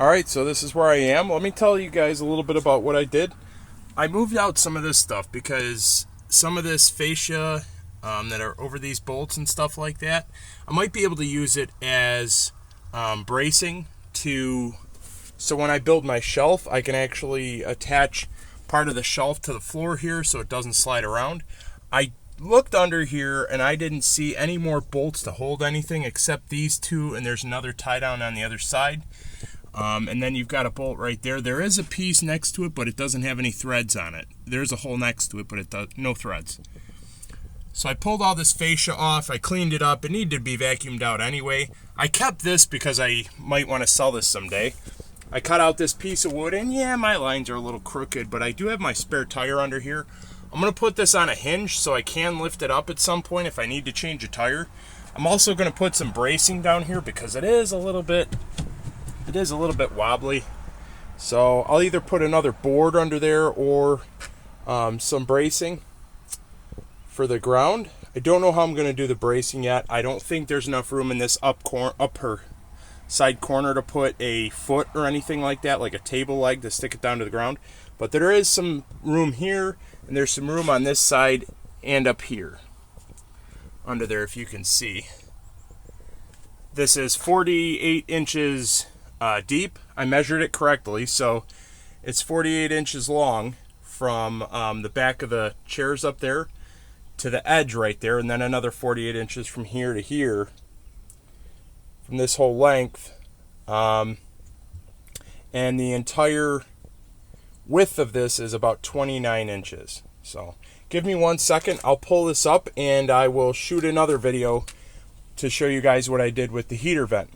Alright, so this is where I am. Let me tell you guys a little bit about what I did. I moved out some of this stuff because some of this fascia that are over these bolts and stuff like that, I might be able to use it as bracing so when I build my shelf, I can actually attach part of the shelf to the floor here so it doesn't slide around. I looked under here and I didn't see any more bolts to hold anything except these two, and there's another tie down on the other side. And then you've got a bolt right there. There is a piece next to it, but it doesn't have any threads on it. There's a hole next to it, but it does no threads. So I pulled all this fascia off. I cleaned it up. It needed to be vacuumed out anyway. I kept this because I might want to sell this someday. I cut out this piece of wood, and yeah, my lines are a little crooked, but I do have my spare tire under here. I'm going to put this on a hinge so I can lift it up at some point if I need to change a tire. I'm also going to put some bracing down here because it is a little bit wobbly. So I'll either put another board under there or some bracing for the ground. I don't know how I'm going to do the bracing yet. I don't think there's enough room in this upper side corner to put a foot or anything like that, like a table leg to stick it down to the ground. But there is some room here, and there's some room on this side and up here under there, if you can see. This is 48 inches deep. I measured it correctly, so it's 48 inches long from the back of the chairs up there to the edge right there, and then another 48 inches from here to here, from this whole length, and the entire width of this is about 29 inches. So give me 1 second, I'll pull this up and I will shoot another video to show you guys what I did with the heater vent.